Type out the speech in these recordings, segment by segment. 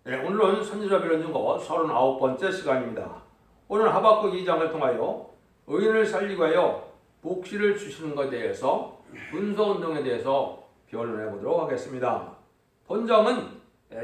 네, 오늘은 선지자 변증거 39번째 시간입니다. 오늘 하박국 2장을 통하여 의인을 살리기 위하여 복시를 주시는 것에 대해서 문서운동에 대해서 변론해 보도록 하겠습니다. 본장은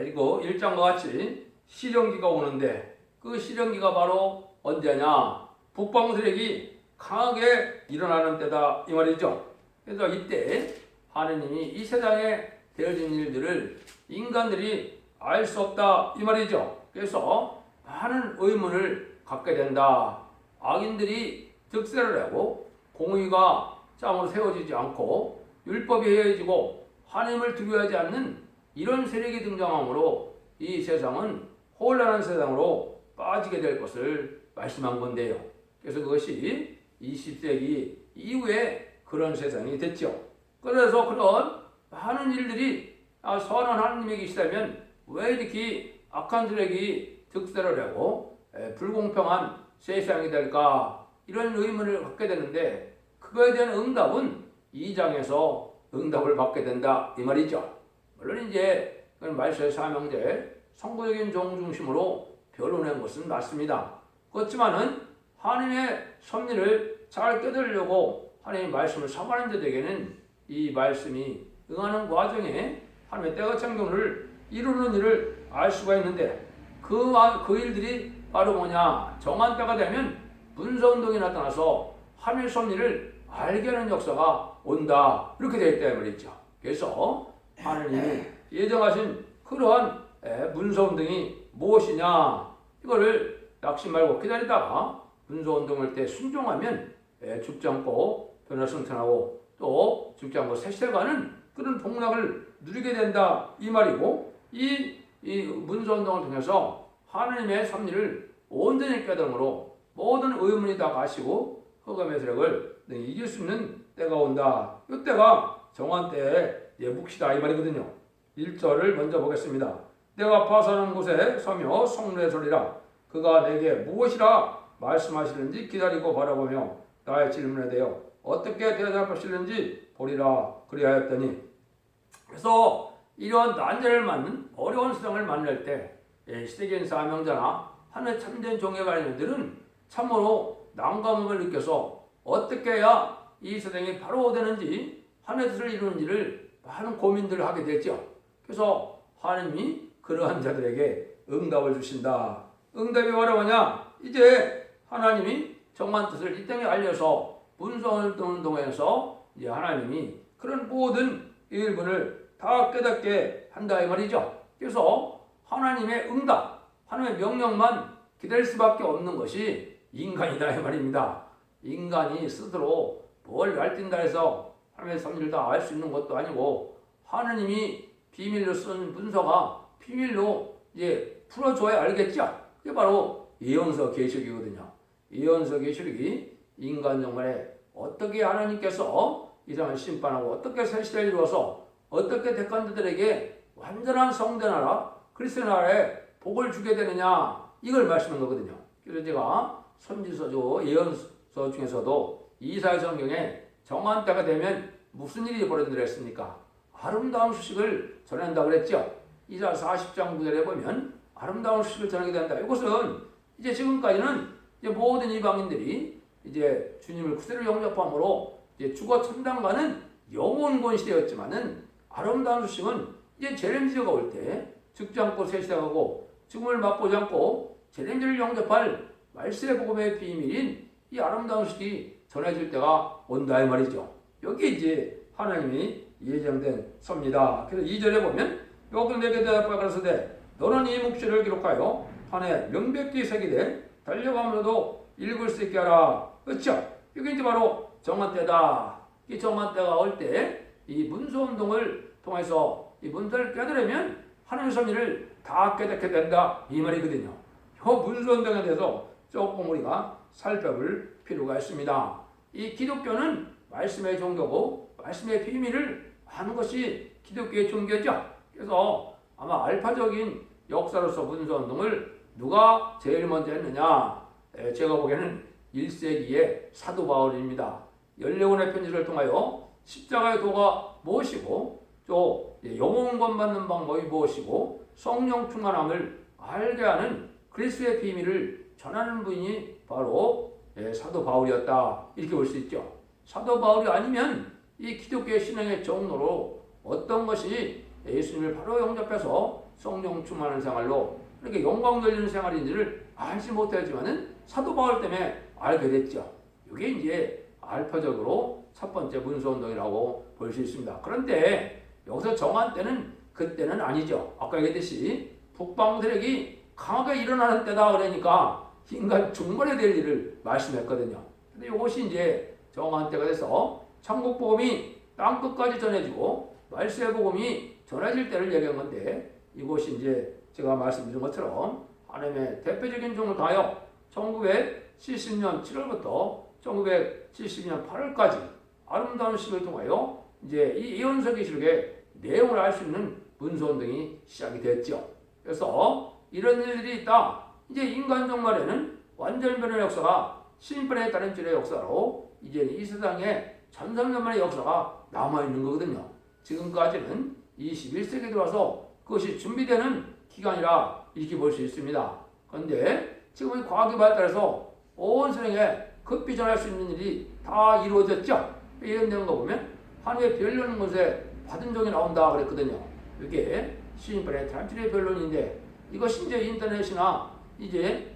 이거 1장과 같이 시련기가 오는데 그 시련기가 바로 언제냐? 북방 세력이 강하게 일어나는 때다 이 말이죠. 그래서 이때 하느님이 이 세상에 되어진 일들을 인간들이 알 수 없다 이 말이죠. 그래서 많은 의문을 갖게 된다. 악인들이 득세를 하고 공의가 짱으로 세워지지 않고 율법이 해야지고 하나님을 두려워하지 않는 이런 세력이 등장하므로 이 세상은 혼란한 세상으로 빠지게 될 것을 말씀한 건데요. 그래서 그것이 20세기 이후에 그런 세상이 됐죠. 그래서 그런 많은 일들이 선한 하나님에 계시다면 왜 이렇게 악한 세력이 득세를 하고 불공평한 세상이 될까? 이런 의문을 갖게 되는데 그거에 대한 응답은 2장에서 응답을 받게 된다 이 말이죠. 물론 이제 말세의 사명제 성구적인 종 중심으로 변론한 것은 맞습니다. 그렇지만은 하나님의 섭리를 잘 깨달으려고 하나님의 말씀을 사모하는 자들에게는 이 말씀이 응하는 과정에 하나님의 때가 창조를 이루는 일을 알 수가 있는데 그 일들이 바로 뭐냐? 정한 때가 되면 문서운동이 나타나서 하나님의 섭리를 알게 하는 역사가 온다 이렇게 되어 있다 말이죠. 그래서 하나님이 예정하신 그러한 문서운동이 무엇이냐 이거를 낙심 말고 기다리다가 문서운동할 때 순종하면 죽지 않고 변화승천하고 또 죽지 않고 세세가는 그런 복락을 누리게 된다 이 말이고 이 문서운동을 통해서 하나님의 섭리를 온전히 깨달음으로 모든 의문이 다 가시고 흑암의 세력을 이길 수 있는 때가 온다. 이때가 정한 때의 묵시다 이 말이거든요. 1절을 먼저 보겠습니다. 내가 파산한 곳에 서며 성례 소리라 그가 내게 무엇이라 말씀하시는지 기다리고 바라보며 나의 질문에 대하여 어떻게 대답하시는지 보리라 그리하였더니 그래서 이러한 난제를 맞는 어려운 세상을 만날 때 시대적인 사명자나 하늘 참된 종에 관한 일들은 참으로 난감함을 느껴서 어떻게 해야 이 세상이 바로 되는지 하나님의 뜻을 이루는지를 많은 고민들을 하게 됐죠. 그래서 하나님이 그러한 자들에게 응답을 주신다. 응답이 뭐냐? 이제 하나님이 정한 뜻을 이 땅에 알려서 문서운동에서 이제 하나님이 그런 모든 일분을 다 깨닫게 한다 이 말이죠. 그래서 하나님의 응답, 하나님의 명령만 기다릴 수밖에 없는 것이 인간이다 이 말입니다. 인간이 스스로 뭘 알든다 해서 하나님의 섭리를 다 알 수 있는 것도 아니고 하나님이 비밀로 쓴 문서가 비밀로 이제 풀어줘야 알겠죠. 그게 바로 예언서 계시록이거든요. 예언서 계시록이 인간 정말에 어떻게 하나님께서 이 세상을 심판하고 어떻게 새 시대를 이루어서 어떻게 택한 자들에게 완전한 성대 나라 그리스도의 나라에 복을 주게 되느냐 이걸 말씀한 거거든요. 그래서 제가 선지서죠 예언서 중에서도 이사야 성경에 정한 때가 되면 무슨 일이 벌어진다고 했습니까? 아름다운 소식을 전한다고 그랬죠. 이사야 40장 9절에 보면 아름다운 소식을 전하게 된다. 이것은 이제 지금까지는 이제 모든 이방인들이 이제 주님을 구세로 영접함으로 이제 죽어 천당가는 영원 권시대였지만은 아름다운 소식은 이제 재림시대가 올 때 죽지 않고 새 시대가고 죽음을 맛보지 않고 재림시대를 영접할 말세의 복음의 비밀인 이 아름다운 소식이 전해질 때가 온다 이 말이죠. 여기 이제 하나님이 예정된 섭니다. 그래서 2절에 보면 여호와께서 내게 대답하여 가라사대 너는 이 묵시를 기록하여 판에 명백히 새기되 달려가면서도 읽을 수 있게 하라. 그렇죠? 이게 이제 바로 정한 때다. 이 정한 때가 올 때 이 문서운동을 통해서 이 문서를 깨달으면 하나님의 섭리를 다 깨닫게 된다 이 말이거든요. 이 문서운동에 대해서 조금 우리가 살펴볼 필요가 있습니다. 이 기독교는 말씀의 종교고 말씀의 비밀을 아는 것이 기독교의 종교죠. 그래서 아마 알파적인 역사로서 문서운동을 누가 제일 먼저 했느냐? 제가 보기에는 1세기의 사도 바울입니다. 14권의 편지를 통하여 십자가의 도가 무엇이고 또 영혼권 받는 방법이 무엇이고 성령 충만함을 알게 하는 그리스도의 비밀을 전하는 분이 바로 사도 바울이었다. 이렇게 볼 수 있죠. 사도 바울이 아니면 이 기독교의 신앙의 정로로 어떤 것이 예수님을 바로 영접해서 성령 충만한 생활로 이렇게 영광 돌리는 생활인지를 알지 못하지만은 사도 바울 때문에 알게 됐죠. 이게 이제 알파적으로 첫 번째 문서운동이라고 볼 수 있습니다. 그런데 여기서 정한 때는 그때는 아니죠. 아까 얘기했듯이 북방 세력이 강하게 일어나는 때다 그러니까 인간 중반에 될 일을 말씀했거든요. 근데 이것이 이제 정한 때가 돼서 천국 복음이 땅 끝까지 전해지고 말씀의 복음이 전해질 때를 얘기한 건데 이것이 이제 제가 말씀드린 것처럼 하나님의 대표적인 종을 가하여 1970년 7월부터 1970년 8월까지 아름다운 시를 통하여 이제 이 예언서 기술의 내용을 알 수 있는 문서운동이 시작이 됐죠. 그래서 이런 일들이 있다. 이제 인간 종말에는 완전변의 역사가 신변에 따른 질의 역사로 이제 이 세상에 1300만의 역사가 남아있는 거거든요. 지금까지는 21세기에 들어와서 그것이 준비되는 기간이라 이렇게 볼 수 있습니다. 그런데 지금 과학이 발달해서 온 세상에 급히 전할 수 있는 일이 다 이루어졌죠. 이런 거 보면 하늘의 변론 곳에 받은 종이 나온다 그랬거든요. 이게 신변의 단출의 변론인데 이것이 이제 인터넷이나 이제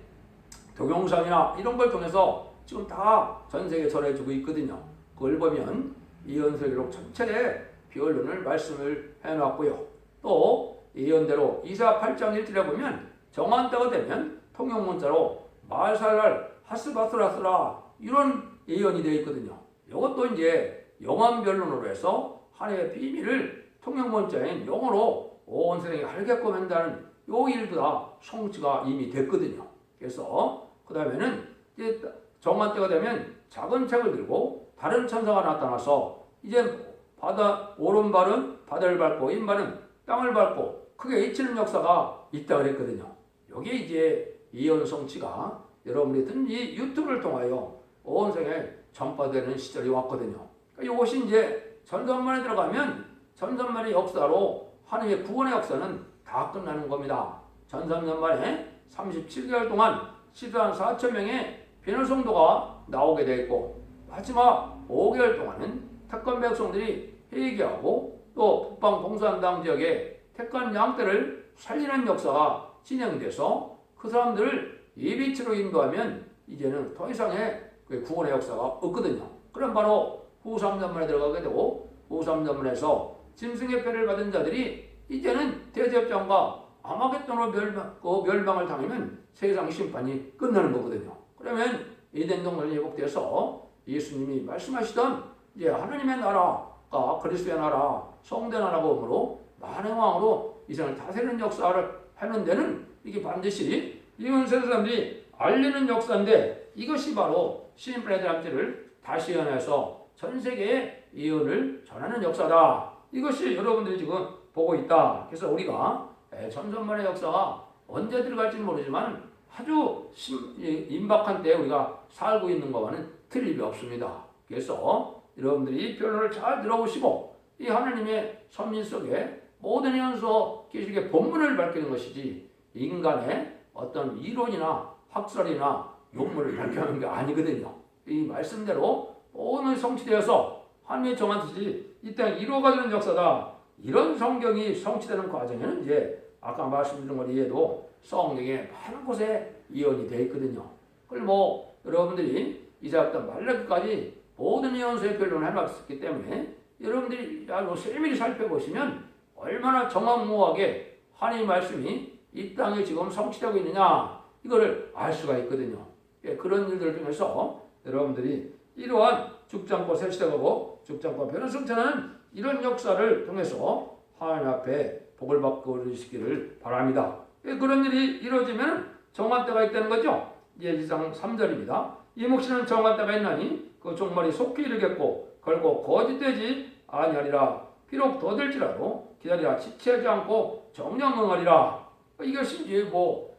동영상이나 이런 걸 통해서 지금 다 전 세계에 전해지고 있거든요. 그걸 보면 예언서 기록 전체에 변론을 말씀을 해놨고요. 또 예언대로 이사 8장 1절에 보면 정한 때가 되면 통용문자로 말살날 하스바스라스라 이런 예언이 되어 있거든요. 이것도 이제 영원 변론으로 해서 하나님의 비밀을 통용문자인 영어로 온 세상에 알게끔 한다는 요 일도 다 성취가 이미 됐거든요. 그래서 그 다음에는 이제 정한 때가 되면 작은 책을 들고 다른 천사가 나타나서 이제 바다 오른발은 바다를 밟고 왼발은 땅을 밟고 크게 잊히는 역사가 있다 그랬거든요. 여기에 이제 예언 성취가 여러분이 든지 유튜브를 통하여 온 세상에 전파되는 시절이 왔거든요. 그러니까 이것이 이제 전선만에 들어가면 전선만의 역사로 하나님의 구원의 역사는 다 끝나는 겁니다. 전선년 만에 37개월 동안 14만 4천 명의 변호 성도가 나오게 되어 있고 마지막 5개월 동안은 택한 백성들이 회개하고 또 북방 동산당 지역에 택한 양떼를 살리는 역사가 진행돼서 그 사람들을 예비치로 인도하면 이제는 더 이상의 구원의 역사가 없거든요. 그럼 바로 후3년만에 들어가게 되고 후3년만에서 짐승의 패를 받은 자들이 이제는 대접장과 아마겟돈으로 멸망을 당하면 세상 심판이 끝나는 거거든요. 그러면 에덴 동산이 회복돼서 예수님이 말씀하시던 이제 하나님의 나라가 그리스도의 나라, 성대 나라고 오므로 많은 왕으로 이 세상을 다스리는 역사를 하는 데는 이게 반드시 이건 세상 사람들이 알리는 역사인데 이것이 바로 신인플레드 함지를 다시 연해서 전 세계에 예언을 전하는 역사다. 이것이 여러분들이 지금 보고 있다. 그래서 우리가 전선만의 역사가 언제 들어갈지는 모르지만 아주 임박한 때에 우리가 살고 있는 것과는 틀림이 없습니다. 그래서 여러분들이 변론을 잘 들어보시고 이 하나님의 선민 속에 모든 예언서 기술의 본문을 밝히는 것이지 인간의 어떤 이론이나 학설이나 용문을 밝혀하는 게 아니거든요. 이 말씀대로 모든 성취되어서 하나님의 정한 뜻이 이 땅에 이루어가는 역사다. 이런 성경이 성취되는 과정에는 이제 아까 말씀드린 것 이해도 성경에 많은 곳에 예언이 되어 있거든요. 그걸 뭐 여러분들이 이사야부터 말라기까지 모든 예언서의 변론을 해놨기 때문에 여러분들이 아주 세밀히 살펴보시면 얼마나 정확무하게 하나님의 말씀이 이 땅에 지금 성취되고 있느냐 이거를 알 수가 있거든요. 그런 일들을 통해서 여러분들이 이러한 죽지 않고 세시되고 죽지 않고 변화성천하는 이런 역사를 통해서 하나님 앞에 복을 받고 이루시기를 바랍니다. 그런 일이 이루어지면 정한 때가 있다는 거죠. 예지상 3절입니다. 이 몫이는 정한 때가 있나니 그 종말이 속히 이르겠고 결국 거짓되지 아니하리라. 비록 더딜지라도 기다리라. 지체하지 않고 정령 응하리라. 이것이 이제 뭐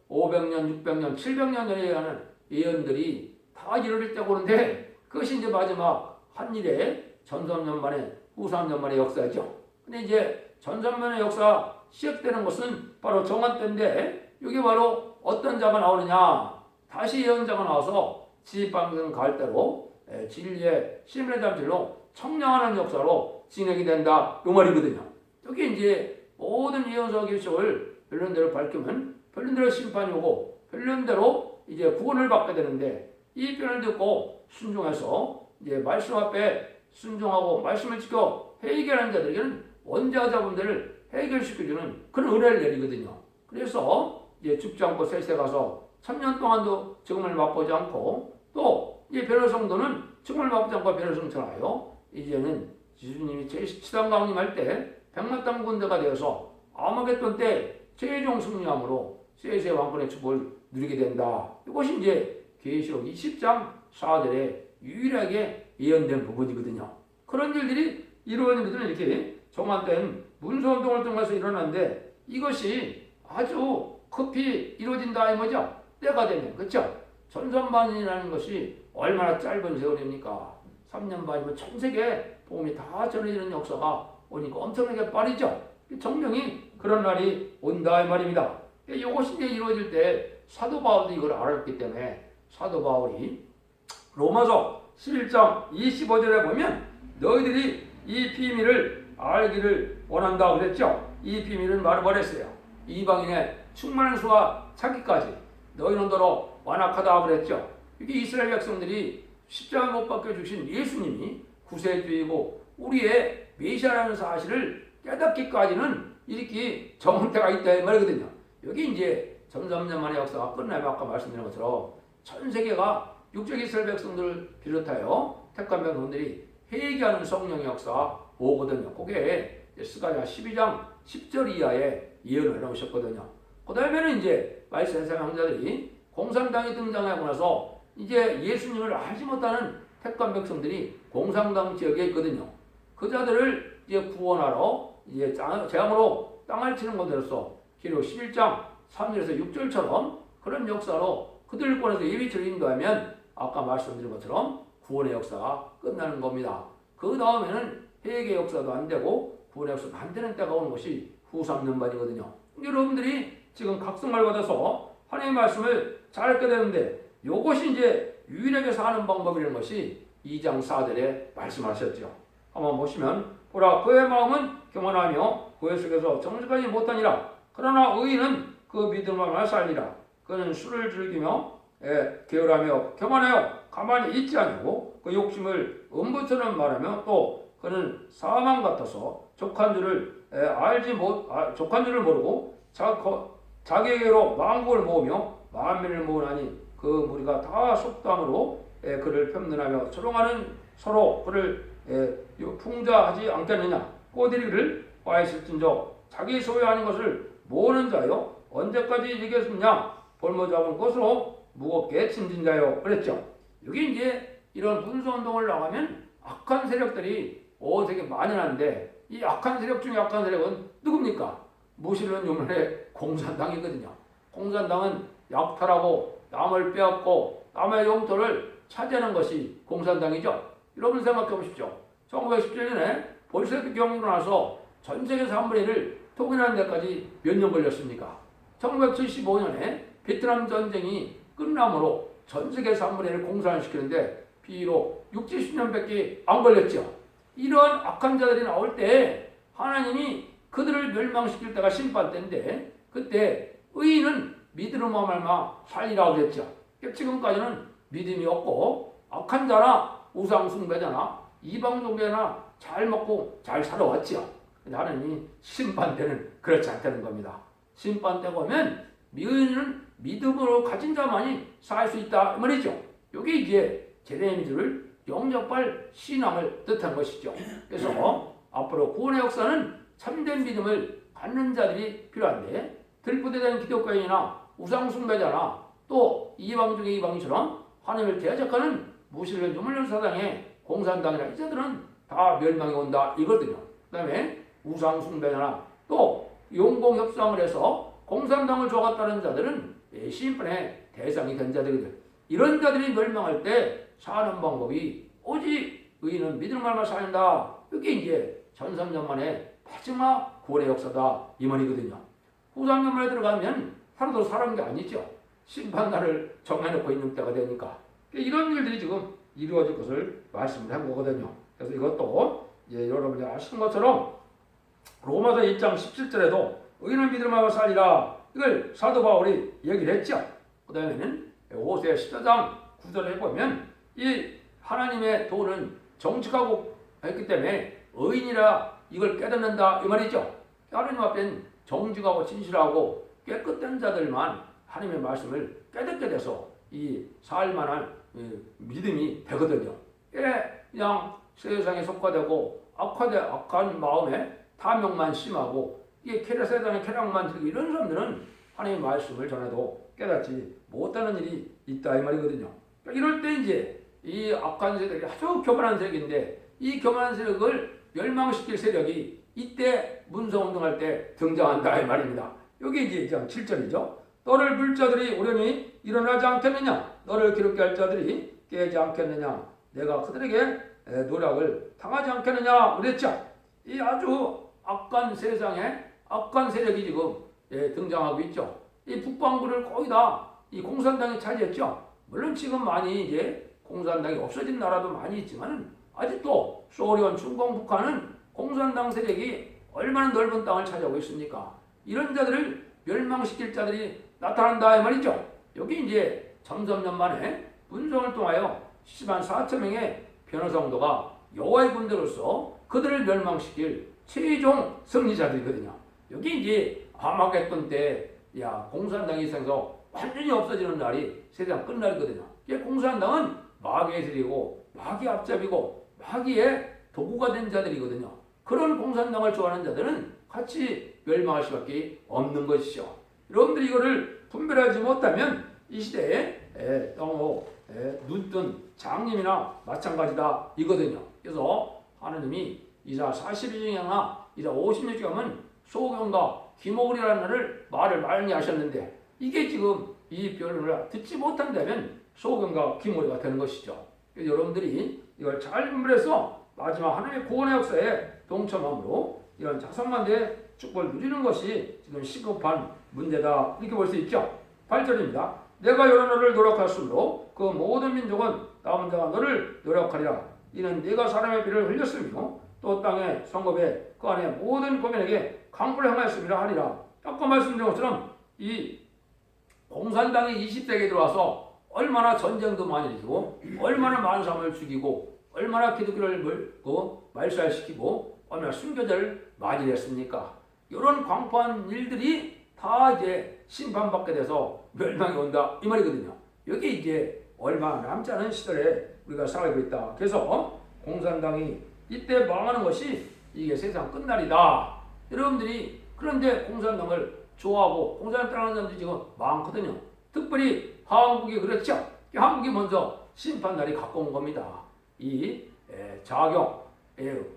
2500년, 600년, 700년 전에 하는 예언들이 다 이루어질 때고 그런데 그것이 이제 마지막 한 일에 전선년 만에 후3년 만의 역사죠. 근데 이제 전선만의 역사 시작되는 것은 바로 정한 때인데 이게 바로 어떤 자가 나오느냐? 다시 예언자가 나와서 지방선 갈대로 진리의 심의 잠실로 청량하는 역사로 진행이 된다. 이 말이거든요. 여기 이제 모든 예언서 기록을 별론대로 밝히면 별론대로 심판이 오고 별론대로 이제 구원을 받게 되는데 이 편을 듣고 순종해서 이제 말씀 앞에 순종하고 말씀을 지켜 해결하는 자들에게는 원자자분들을 해결시켜주는 그런 은혜를 내리거든요. 그래서 이제 죽지 않고 세세 가서 1000년 동안도 죽음을 맛보지 않고 또 이 베르성도는 죽음을 맛보지 않고 베르성천하여 이제는 예수님이 제17단 강림할 때 백마땅 군대가 되어서 아마겟돈 때 최종 승리함으로 세세 왕권의 축복을 누리게 된다. 이것이 이제 계시록 20장 4절에 유일하게 예언된 부분이거든요. 그런 일들이 이루어지는 것은 이렇게 정한된 문서운동을 통해서 일어났는데 이것이 아주 급히 이루어진다 이 뭐죠? 때가 되면 그렇죠? 전선반이라는 것이 얼마나 짧은 세월입니까? 3년 반이면 전 세계 복음이 다 전해지는 역사가 오니까 엄청나게 빠르죠. 정명이 그런 날이 온다 이 말입니다. 이것이 이제 이루어질 때 사도 바울도 이걸 알았기 때문에 사도 바울이 로마서 11장 25절에 보면 너희들이 이 비밀을 알기를 원한다 그랬죠. 이 비밀은 말을 버렸어요. 이방인의 충만한 수와 차기까지 너희는 더러 완악하다 그랬죠. 이게 이스라엘 백성들이 십자가 못 박혀 주신 예수님이 구세주이고 우리의 메시아라는 사실을 깨닫기까지는 이렇게 정한 때가 있다 이 말이거든요. 여기 이제 1300만의 역사가 끝나면 아까 말씀드린 것처럼 전 세계가 육적 이스라엘 백성들을 비롯하여 택한 백성들이 회개하는 성령의 역사가 오거든요. 그게 스가랴 12장 10절 이하에 예언을 해놓으셨거든요. 그 다음에는 이제 말세상 형제들이 공산당이 등장하고 나서 이제 예수님을 알지 못하는 택한 백성들이 공산당 지역에 있거든요. 그 자들을 이제 구원하러 이제 재앙으로 땅을 치는 것으로서 기록 11장 3절에서 6절처럼 그런 역사로 그들을 꺼내서 예비처럼 인도하면 아까 말씀드린 것처럼 구원의 역사가 끝나는 겁니다. 그 다음에는 회개 역사도 안 되고 구원의 역사도 안 되는 때가 오는 것이 후 3년반이거든요. 여러분들이 지금 각성을 받아서 하나님의 말씀을 잘 읽게 되는데 이것이 이제 유일하게 사는 방법이라는 것이 2장 4절에 말씀하셨죠. 한번 보시면 보라 그의 마음은 교만하며 그의 속에서 정직하지 못하니라. 그러나 의인은 그 믿음을 살리라. 그는 술을 즐기며 게으르하며 교만하여 가만히 있지 않고 그 욕심을 음부처럼 말하며 또 그는 사망 같아서 족한 줄을 모르고 자기에게로 만국을 모으며 만민을 모으나니 그 무리가 다 속담으로 그를 편문하며 조롱하는 서로 그를 풍자하지 않겠느냐. 꼬드리기를 과했을진저 자기 소유하는 것을 모으는 자요 언제까지 이기겠느냐. 볼모 잡은 것으로 무겁게 짐진 자요 그랬죠. 여기 이제 이런 분수운동을 나가면 악한 세력들이 온 세계 만연한데 이 악한 세력 중에 악한 세력은 누굽니까? 무신론 유물의 공산당이거든요. 공산당은 약탈하고 남을 빼앗고 남의 영토를 차지하는 것이 공산당이죠. 여러분 생각해 보십시오. 1917년에 볼셰비크 경으로 나서 전 세계 3분의 1을 통일하는 데까지 몇 년 걸렸습니까? 1975년에 베트남 전쟁이 끝남으로 전 세계 3분의 1을 공산시키는데 비록 60, 70년밖에 안 걸렸죠. 이런 악한 자들이 나올 때 하나님이 그들을 멸망시킬 때가 심판 때인데 그때 의인은 믿음으로 말마 살리라고 그랬죠. 지금까지는 믿음이 없고 악한 자나 우상 숭배자나 이방 종교나 잘 먹고 잘 살아왔죠. 근데 하나님이 심판 때는 그렇지 않다는 겁니다. 심판 때 보면 의인은 믿음으로 가진 자만이 살 수 있다 말이죠. 이게 이제 제레미들을 영접할 신앙을 뜻한 것이죠. 그래서 앞으로 구원의 역사는 참된 믿음을 갖는 자들이 필요한데 들부대된 기독교인이나 우상숭배자나 또 이방 중의 이방처럼 하나님을 대적하는 무신론 유물론 사당의 공산당이나 이 자들은 다 멸망이 온다 이거든요. 그 다음에 우상숭배자나 또 용공협상을 해서 공산당을 좋아했다는 자들은 심판의 대상이 된 자들이거든. 이런 자들이 멸망할 때 사는 방법이 오직 의인은 믿음을 말마 살린다. 이게 이제 1300년 만에 마지막 고래 역사다 이 말이거든요. 후상연말에 들어가면 하루도 사는 게 아니죠. 심판날을 정해놓고 있는 때가 되니까 이런 일들이 지금 이루어질 것을 말씀을 한 거거든요. 그래서 이것도 여러분이 아시는 것처럼 로마서 1장 17절에도 의인을 믿음으로 살리라 이걸 사도 바울이 얘기를 했죠. 그 다음에는 호세아 14장 9절에 보면 이 하나님의 도는 정직하고 했기 때문에 의인이라 이걸 깨닫는다 이 말이죠. 하나님 앞엔 정직하고 진실하고 깨끗한 자들만 하나님의 말씀을 깨닫게 돼서 이 살만한 믿음이 되거든요. 그냥 세상에 속화되고 악한 마음에 탐욕만 심하고 이게 세상의 쾌락만 들고 이런 사람들은 하나님의 말씀을 전해도 깨닫지 못하는 일이 있다 이 말이거든요. 이럴 때 이제 이 악한 세력이 아주 교만한 세력인데 이 교만한 세력을 멸망시킬 세력이 이때 문서운동할 때 등장한다 이 말입니다. 여기 이제 7절이죠. 너를 불 자들이 오려니 일어나지 않겠느냐? 너를 기롭게 할 자들이 깨지 않겠느냐? 내가 그들에게 노력을 당하지 않겠느냐? 그랬죠. 이 아주 악한 세상에 악한 세력이 지금 등장하고 있죠. 이 북반구를 거의 다 이 공산당이 차지했죠. 물론 지금 많이 이제 공산당이 없어진 나라도 많이 있지만 아직도 소련, 중공, 북한은 공산당 세력이 얼마나 넓은 땅을 차지하고 있습니까? 이런 자들을 멸망시킬 자들이 나타난다 이 말이죠. 여기 이제 점점년 만에 분성을 통하여 10만 4천 명의 변호성도가 여호와의 군대로서 그들을 멸망시킬 최종 승리자들이거든요. 여기 이제 아마겟돈 때 공산당이 생겨서 완전히 없어지는 날이 세상 끝날이거든요. 공산당은 마귀의 세력이고 마귀의 앞잡이고 마귀의 도구가 된 자들이거든요. 그런 공산당을 좋아하는 자들은 같이 멸망할 수밖에 없는 것이죠. 여러분들이 이거를 분별하지 못하면 이 시대에 너무 눈뜬 장님이나 마찬가지다 이거든요. 그래서 하나님이 이사 40일 중에 하나, 이사 50일 중에 하면 소경과 기목이라는 말을 많이 하셨는데 이게 지금 이 변론을 듣지 못한다면 소경과 기목이가 되는 것이죠. 그래서 여러분들이 이걸 잘 분별해서 마지막 하나님의 구원의 역사에 동참함으로 이런 자성만대의 축복을 누리는 것이 지금 시급한 문제다 이렇게 볼 수 있죠. 8절입니다. 내가 여러 너를 노력하였으므로 그 모든 민족은 남은 자가 너를 노력하리라. 이는 네가 사람의 피를 흘렸으며 또 땅의 성읍에 그 안에 모든 고민에게 강불을 행하였음이라 하리라. 아까 말씀드린 것처럼 이 공산당이 20세기에 들어와서 얼마나 전쟁도 많이 일으키고 얼마나 많은 사람을 죽이고 얼마나 기독교를 말살시키고 얼마나 순교자를 많이 냈습니까? 이런 광포한 일들이 다 이제 심판받게 돼서 멸망이 온다 이 말이거든요. 여기 이제 얼마 남지 않은 시절에 우리가 살고 있다. 그래서 공산당이 이때 망하는 것이 이게 세상 끝날이다. 여러분들이 그런데 공산당을 좋아하고 공산당 따라하는 사람들이 지금 많거든요. 특별히 한국이 그렇죠. 한국이 먼저 심판날이 갖고 온 겁니다. 이 자경,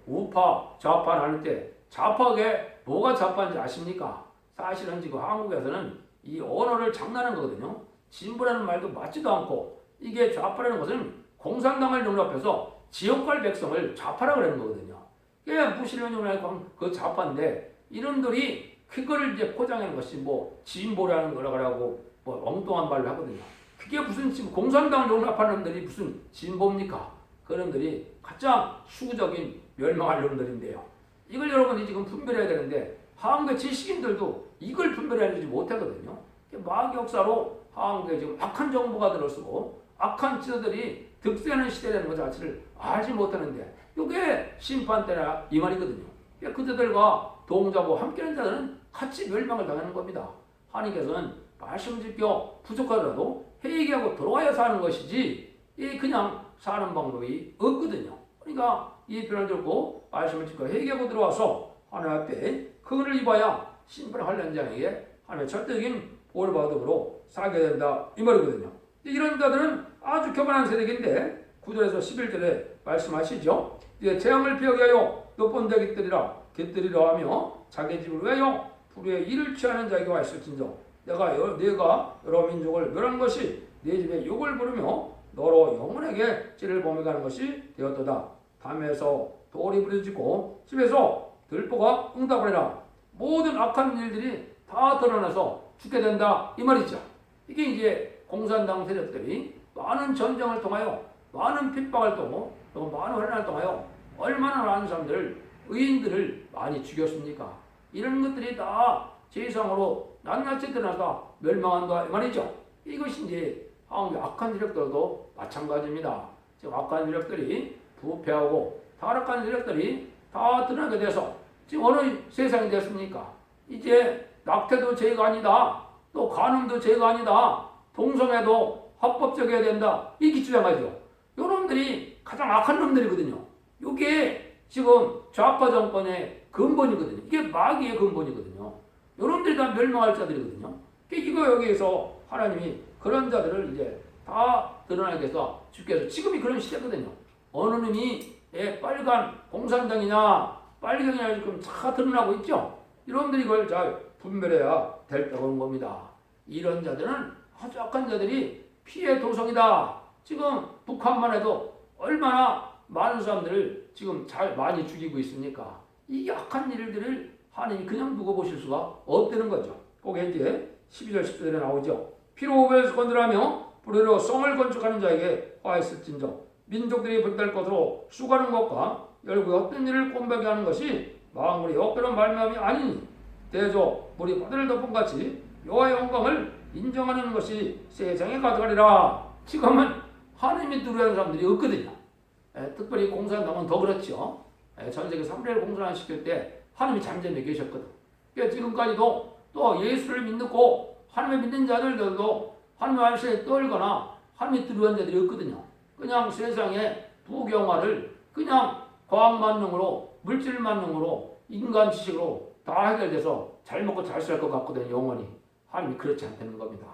우파, 좌파 하는 때 좌파에 뭐가 좌파인지 아십니까? 사실은 지금 한국에서는 이 언어를 장난하는 거거든요. 진보라는 말도 맞지도 않고 이게 좌파라는 것은 공산당을 용납해서 지역발 백성을 좌파라고 그러는 거거든요. 이게 무신을 용납한 그 좌파인데 이놈들이 그거를 이제 포장하는 것이 뭐 진보라는 거라고 하고 뭐 엉뚱한 말을 하거든요. 그게 무슨 지금 공산당을 용납하는 놈들이 무슨 진보입니까? 그 놈들이 가장 수구적인 멸망할 놈들인데요. 이걸 여러분이 지금 분별해야 되는데 한국의 지식인들도 이걸 분별해내지 못하거든요. 마귀 역사로 한국에 지금 악한 정보가 들어서고 악한 지도들이 득세하는 시대라는 것 자체를 알지 못하는데 이게 심판 때나 이 말이거든요. 그들과 동자고 함께하는 자들은 같이 멸망을 당하는 겁니다. 하나님께서는 말씀 지켜 부족하더라도 회개하고 돌아와야 사는 것이지 그냥 사는 방법이 없거든요. 그러니까 이 편을 듣고 말씀을 지켜 회개하고 들어와서 하나님 앞에 그를 입어야 심판하려는 자에게 하나님의 절대적인 보호를 받음으로 살게 된다 이 말이거든요. 이런 자들은 아주 교만한 세력인데 9절에서 11절에 말씀하시죠. 재앙을 피하게 하여 높은 데 깃들이라 하며 자기 집을 위하여 불의의 일을 취하는 자에게 와 있을진저 내가 여러 민족을 멸한 것이 네 집에 욕을 부르며 너로 영혼에게 찌를 범해 가는 것이 되었도다. 담에서 돌이 부러지고 집에서 들보가 응답을 해라. 모든 악한 일들이 다 드러나서 죽게 된다 이 말이죠. 이게 이제 공산당 세력들이 많은 전쟁을 통하여 많은 핍박을 통하여 또 많은 혼란을 통하여 얼마나 많은 사람들을 의인들을 많이 죽였습니까? 이런 것들이 다 세상으로 낱낱이 드러나서 멸망한다 이 말이죠. 이것이 이제 한국의 악한 세력들도 마찬가지입니다. 지금 악한 세력들이 부패하고 타락한 세력들이 다 드러나게 돼서 지금 어느 세상이 됐습니까? 이제 낙태도 죄가 아니다. 또 간음도 죄가 아니다. 동성애도 합법적이어야 된다. 이렇게 주장하죠. 요놈들이 가장 악한 놈들이거든요. 이게 지금 좌파 정권의 근본이거든요. 이게 마귀의 근본이거든요. 요놈들이 다 멸망할 자들이거든요. 이거 여기에서 하나님이 그런 자들을 이제 다 드러나게 해서 죽게 해서 지금이 그런 시대거든요. 어느 놈이 빨간 공산당이냐 빨갱이냐 지금 다 드러나고 있죠. 이놈들이 이걸 잘 분별해야 될 때가 온 겁니다. 이런 자들은 아주 악한 자들이 피해 도성이다. 지금 북한만 해도 얼마나 많은 사람들을 지금 잘 많이 죽이고 있습니까? 이 악한 일들을 하나님이 그냥 두고 보실 수가 없다는 거죠. 그게 이제 12절 10절에 나오죠. 피로 오벨에서 건드라며 불의로 성을 건축하는 자에게 화했을진저 민족들이 불탈 것으로 수고하는 것과 열국의 어떤 일을 꼰백게 하는 것이 망울이 역대로 말미암이 아니니 대조 물이 바다를 덮은 같이 여호와의 영광을 인정하는 것이 세상에 가득하리라. 지금은 하나님이 두려워하는 사람들이 없거든요. 특별히 공산당은 더 그렇죠. 전 세계 3대를 공산화시킬 때 하나님이 잠잠히 계셨거든. 그러니까 지금까지도 또 예수를 믿고 하나님을 믿는 자들도 하나님의 말씀에 떨거나 하나님이 두려워하는 자들이 없거든요. 그냥 세상의 부경화를 그냥 과학 만능으로 물질 만능으로 인간 지식으로 다 해결돼서 잘 먹고 잘 살 것 같거든요. 영원히. 하나님이 그렇지 않다는 겁니다.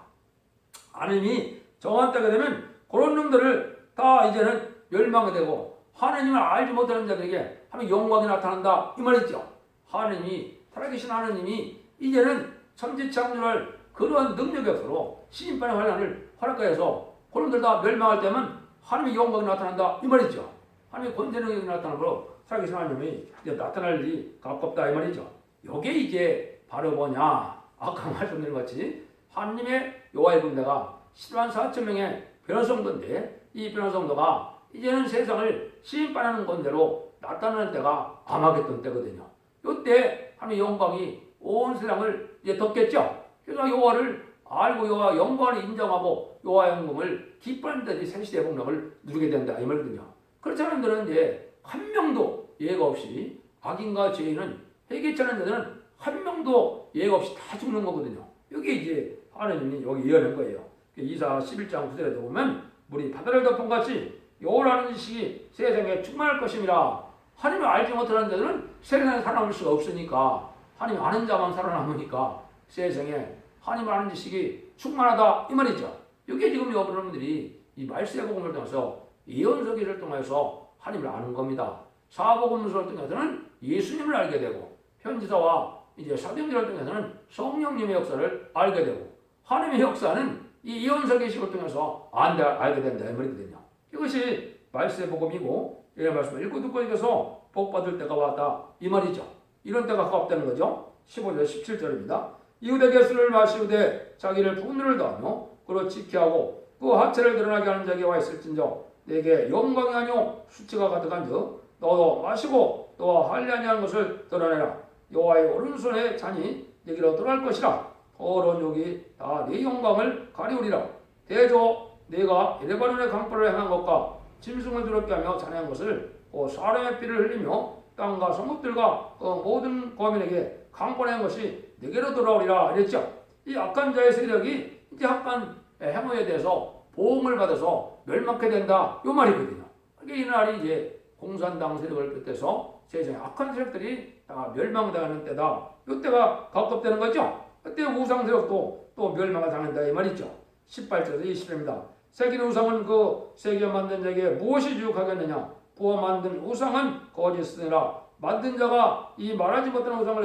하나님이 정한 때가 되면 그런 놈들을 다 이제는 멸망이 되고 하나님을 알지 못하는 자들에게 하나님의 영광이 나타난다 이 말이죠. 하나님이 살아계신 하나님이 이제는 천지창조할 그러한 능력이 없어로 시인판의 환란을 허락하여서 그놈들 다 멸망할 때면 하나님의 영광이 나타난다 이 말이죠. 하나님의 권세 능력이 나타나므로 살아계신 하나님이 이제 나타날 일이 가깝다 이 말이죠. 이게 이제 바로 뭐냐? 아까 말씀드린 것이 하나님의 여호와의 군대가 10만 4천 명의 변호성도인데 이 변호성도가 이제는 세상을 심판하는 건대로 나타나는 때가 아마겟돈 때거든요. 이때 하나님의 영광이 온 세상을 이제 덮겠죠. 그래서 여호와를 알고 여호와 영광을 인정하고 여호와 영광을 기뻐하는 자들이 새시대의 복락을 누리게 된다 이 말이거든요. 그렇지 않은 자들은 이제 한 명도 예가 없이 악인과 죄인은 회개치 않은 자들은 한 명도 예가 없이 다 죽는 거거든요. 이게 이제 하나님이 여기 예언한 거예요. 이사 11장 9절에 보면 물이 바다를 덮은 같이 여호와라는 지식이 세상에 충만할 것임이라. 하나님을 알지 못하는 자들은 세상에 살아남을 수가 없으니까 하나님 아는 자만 살아남으니까 세상에 하나님을 아는 지식이 충만하다 이 말이죠. 이게 지금 여러분들이 이 말세의 복음을 통해서 예언서 기를 통해서 하나님을 아는 겁니다. 사복음서를 통해서는 예수님을 알게 되고 편지서와 이제 사도행전을 통해서는 성령님의 역사를 알게 되고 하나님의 역사는 이 예언서 계시를 통해서 알게 된다 이 말이거든요. 이것이 말세의 복음이고 이런 말씀을 읽고 듣고 읽어서 복 받을 때가 왔다 이 말이죠. 이런 때가 가깝다는 거죠. 15절 17절입니다. 이웃에게 술을 마시우되 자기를 분노를 더하며 그로 지키하고 그 하체를 드러나게 하는 자에게 와 있을진저 내게 영광이 아니오 수치가 가득한즉 너도 마시고 너와 할례 아니한 것을 드러내라. 여호와의 오른손에 잔이 내게로 돌아갈 것이라. 더러운 욕이 다 네 영광을 가리우리라. 대저 내가 레바논의 강불을 행한 것과 짐승을 두렵게 하며 잔해한 것을 사람의 피를 흘리며 땅과 성읍들과 그 모든 거민에게 강권한 것이 내게로 돌아오리라 이랬죠. 이 악한 자의 세력이 이제 악한 행위에 대해서 보응을 받아서 멸망하게 된다 이 말이거든요. 그러니까 이날이 이제 공산당 세력을 비롯해서 세상에 악한 세력들이 다 멸망당하는 때다. 이때가 가깝다는 거죠. 그때 우상 세력도 또 멸망을 당한다 이 말이죠. 18절에서 20절입니다. 새긴 우상은 그 새겨 만든 자에게 무엇이 유익하겠느냐? 부어 만든 우상은 거짓이니라. 만든 자가 이 말하지 못하는 우상을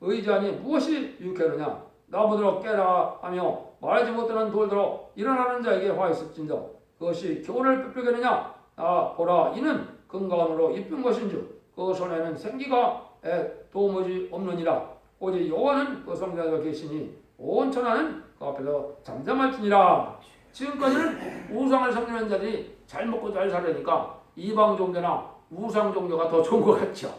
의지하니 무엇이 유익하느냐? 나무들어 깨라 하며 말하지 못하는 돌들어 일어나는 자에게 화 있을진저 그것이 교훈을 뼈뼈겠느냐? 아 보라 이는 금가운으로 이쁜 것인즉 그 손에는 생기가 도무지 없느니라. 오직 여호와는 그 성전에 계시니 온 천하는 그 앞에서 잠잠할지니라. 지금까지는 우상을 섬기는 자들이 잘 먹고 잘 살으니까 이방 종교나 우상 종교가 더 좋은 것 같죠.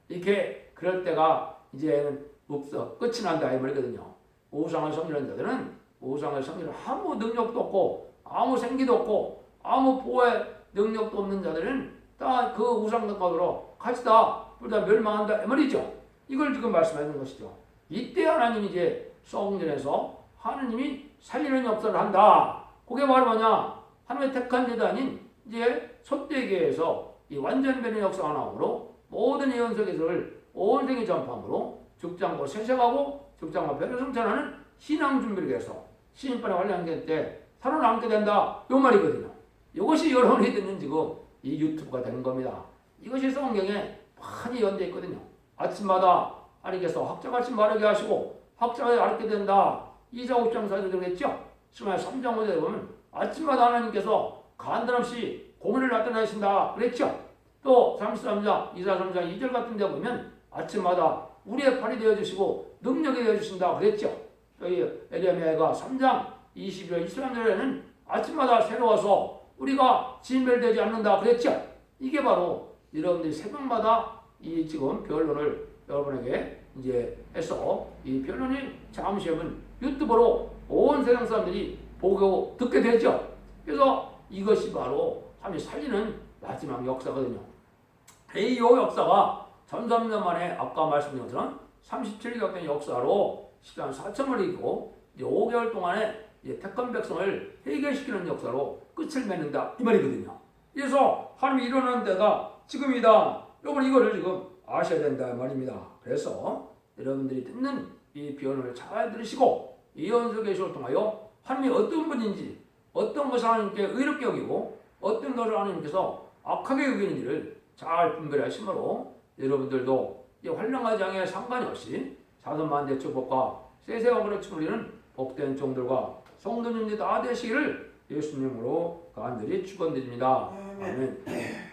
이렇게 그럴 때가 이제는 없어. 끝이 난다 이 말이거든요. 우상을 섬기는 자들은 우상을 섬기는 아무 능력도 없고 아무 생기도 없고 아무 보호의 능력도 없는 자들은 다 그 우상 가으로 같이 다 멸망한다 이 말이죠. 이걸 지금 말씀하는 것이죠. 이때 하나님이 이제 성전에서 하나님이 살리는 역사를 한다. 그게 바로 뭐냐? 하나님의 택한 제단인 이제 소떼기에서 이 완전변의 역사가 나오므로 모든 예언서 기술을 온 세계 전파함으로 죽장고 세색하고 죽장고 별을 성찬하는 신앙 준비를 위해서 신인판에 관련된 때 살아남게 된다. 요 말이거든요. 이것이 여러분이 듣는 지금 이 유튜브가 되는 겁니다. 이것이 성경에 많이 연대해 있거든요. 아침마다 하나님께서 학자같이 말하게 하시고 학자가 알게 된다. 2장 5장 4절 되겠죠? 스마야 3장 5절에 보면 아침마다 하나님께서 간단없이 고민을 나타내신다 그랬죠? 또 33장 2장 3장 2절 같은 데 보면 아침마다 우리의 팔이 되어주시고 능력이 되어주신다 그랬죠? 또 이 에레미야가 3장 22절 23절에는 아침마다 새로워서 우리가 진멸되지 않는다 그랬죠? 이게 바로 여러분들이 새벽마다 이 지금 변론을 여러분에게 이제 해서 이 변론이 잠시 하면 유튜브로 온 세상 사람들이 보고 듣게 되죠. 그래서 이것이 바로 하나님이 살리는 마지막 역사거든요. 이 역사가 1300년 만에 아까 말씀드린 것처럼 37년 된 역사로 시간 4천을 이기고 5개월 동안에 택한 백성을 해결시키는 역사로 끝을 맺는다 이 말이거든요. 그래서 하나님이 일어나는 데가 지금이다. 여러분 이거를 지금 아셔야 된다 말입니다. 그래서 여러분들이 듣는 이 비언을 잘 들으시고 예언서 계시를 통하여 하나님이 어떤 분인지 어떤 것을 하나님께 의롭게 여기고 어떤 것을 하나님께서 악하게 여기는지를 잘 분별하심으로 여러분들도 이 환령하지 않게 상관이 없이 사선만대 축복과 세세와 그렇지 우리는 복된 종들과 성도님들 다 되시기를 예수님으로 간절히 축원드립니다. 아멘.